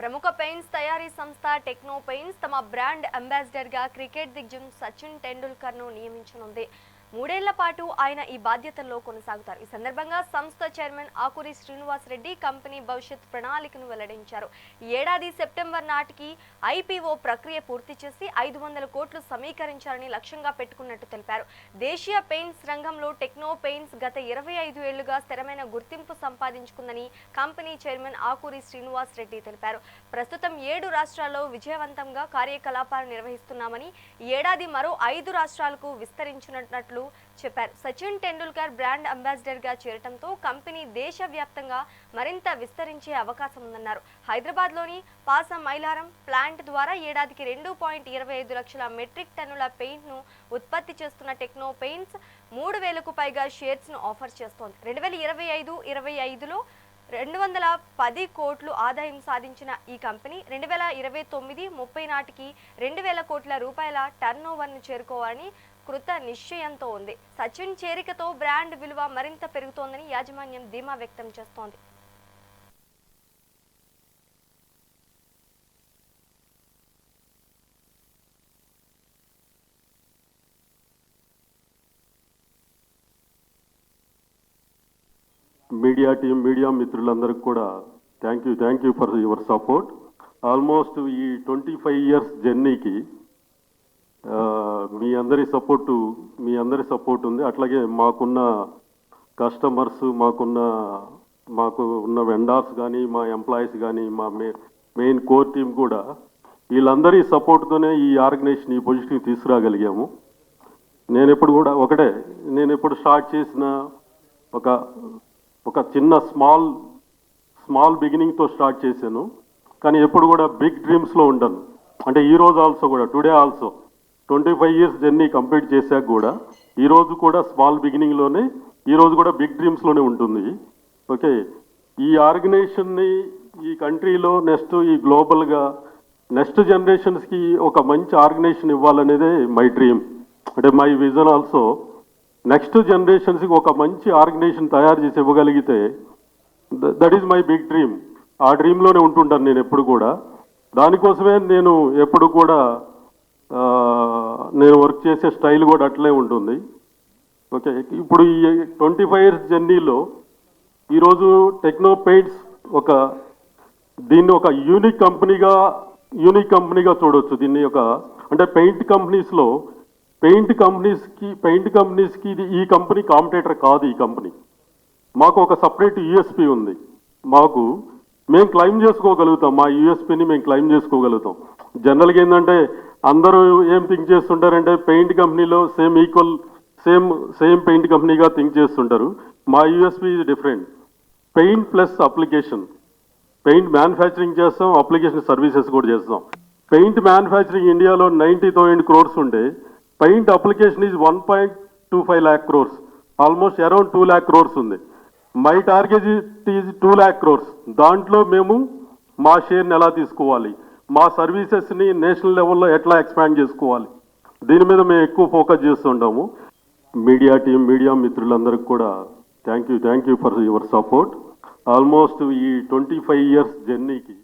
ప్రముఖ పెయింట్స్ తయారీ సంస్థ టెక్నో పెయింట్స్ తమ బ్రాండ్ అంబాసిడర్ గా క్రికెట్ దిగ్గజం సచిన్ టెండూల్కర్ ను నియమించనుంది. 3 ఏళ్ల పాటు ఆయన ఈ బాధ్యతల్లో కొనసాగుతారు. ఈ సందర్భంగా సంస్థ చైర్మన్ ఆకూరి శ్రీనివాస్ రెడ్డి కంపెనీ భవిష్యత్ ప్రణాళికను వెల్లడించారు. ఈ ఏడాది సెప్టెంబర్ నాటికి ఐపీఓ ప్రక్రియ పూర్తి చేసి 500 కోట్లు సమీకరించాలని లక్ష్యంగా పెట్టుకున్నట్టు తెలిపారు. దేశీయ పెయింట్స్ రంగంలో టెక్నో పెయింట్స్ గత 25 ఏళ్లుగా స్థిరమైన గుర్తింపు సంపాదించుకుందని కంపెనీ చైర్మన్ ఆకూరి శ్రీనివాస్ రెడ్డి తెలిపారు. ప్రస్తుతం 7 రాష్ట్రాల్లో విజయవంతంగా కార్యకలాపాలు నిర్వహిస్తున్నామని ఈ ఏడాది మరో 5 రాష్ట్రాలకు విస్తరించినట్లు చెప్పారు. సచిన్ టెండూల్కర్ బ్రాండ్ అంబాసిడర్ గా చేరటంతో కంపెనీ దేశవ్యాప్తంగా మరింత విస్తరించే అవకాశం ఉందన్నారు. హైదరాబాద్ లోని పాసా మైలారం ప్లాంట్ ద్వారా ఏడాదికి 2.25 లక్షల మెట్రిక్ టన్నుల పెయింట్ ను ఉత్పత్తి చేస్తున్న టెక్నో పెయింట్స్ 3,000కు పైగా షేర్స్ ను ఆఫర్ చేస్తోంది. 2025లో 210 కోట్లు ఆదాయం సాధించిన ఈ కంపెనీ 2029-30 నాటికి 2,000 కోట్ల రూపాయల టర్నోవర్ను చేరుకోవాలని కృత నిశ్చయంతో ఉంది. సచిన్ చేరికతో బ్రాండ్ విలువ మరింత పెరుగుతోందని యాజమాన్యం ధీమా వ్యక్తం చేస్తోంది. మీడియా టీం, మీడియా మిత్రులందరికీ కూడా thank you for your support. Almost ఈ 25 ఇయర్స్ జర్నీకి మీ అందరి సపోర్ట్ ఉంది. అట్లాగే మాకున్న కస్టమర్స్, మాకు ఉన్న వెండర్స్ కానీ, మా ఎంప్లాయీస్ కానీ, మా మెయిన్ కోర్ టీం కూడా వీళ్ళందరి సపోర్ట్తోనే ఈ ఆర్గనైజేషన్ ఈ పొజిషన్కి తీసుకురాగలిగాము. నేను ఎప్పుడు స్టార్ట్ చేసిన ఒక చిన్న స్మాల్ బిగినింగ్తో స్టార్ట్ చేశాను. కానీ ఎప్పుడు కూడా బిగ్ డ్రీమ్స్లో ఉండను. అంటే ఈరోజు ఆల్సో కూడా today also 25 years journey complete చేశాక కూడా ఈరోజు కూడా స్మాల్ బిగినింగ్లోనే, ఈరోజు కూడా బిగ్ డ్రీమ్స్లోనే ఉంటుంది. ఓకే, ఈ ఆర్గనైజేషన్ని ఈ కంట్రీలో ఈ గ్లోబల్గా నెక్స్ట్ జనరేషన్స్కి ఒక మంచి ఆర్గనైజేషన్ ఇవ్వాలనేదే మై డ్రీమ్. అంటే మై విజన్ ఆల్సో నెక్స్ట్ జనరేషన్స్కి ఒక మంచి ఆర్గనైజేషన్ తయారు చేసి ఇవ్వగలిగితే that is my big dream. ఆ డ్రీమ్లోనే ఉంటుంటాను నేను ఎప్పుడు కూడా. దానికోసమే నేను ఎప్పుడు కూడా నేను వర్క్ చేసే స్టైల్ కూడా అట్లే ఉంటుంది. ఓకే, ఇప్పుడు ఈ 25 ఇయర్స్ జర్నీలో ఈరోజు టెక్నో పెయింట్స్ దీన్ని ఒక యూనిక్ కంపెనీగా చూడవచ్చు. దీన్ని అంటే పెయింట్ కంపెనీస్కి ఈ కంపెనీ కాంపిటేటర్ కాదు. ఈ కంపెనీ మాకు ఒక సపరేట్ యూఎస్పీ ఉంది. మేము క్లెయిమ్ చేసుకోగలుగుతాం. మా యూఎస్పీని మేము క్లెయిమ్ చేసుకోగలుగుతాం. జనరల్గా ఏంటంటే అందరూ ఏం థింక్ చేస్తుంటారంటే పెయింట్ కంపెనీలో సేమ్ పెయింట్ కంపెనీగా థింక్ చేస్తుంటారు. మా USP is different. Paint plus application. Paint manufacturing చేస్తాం, అప్లికేషన్ సర్వీసెస్ కూడా చేస్తాం. పెయింట్ మ్యానుఫ్యాక్చరింగ్ ఇండియాలో 90,000 crores ఉండే, paint application is 1.25 lakh crores, almost around 2 lakh crores ఉంది. My target is 2 lakh crores. దాంట్లో మేము మా షేర్ని ఎలా తీసుకోవాలి, మా సర్వీసెస్ని నేషనల్ లెవెల్లో ఎట్లా ఎక్స్పాండ్ చేసుకోవాలి, దీని మీద మేము ఎక్కువ ఫోకస్ చేస్తుంటాము. మీడియా టీం, మీడియా మిత్రులందరికీ కూడా thank you for your support. Almost ఈ 25 ఇయర్స్ జర్నీకి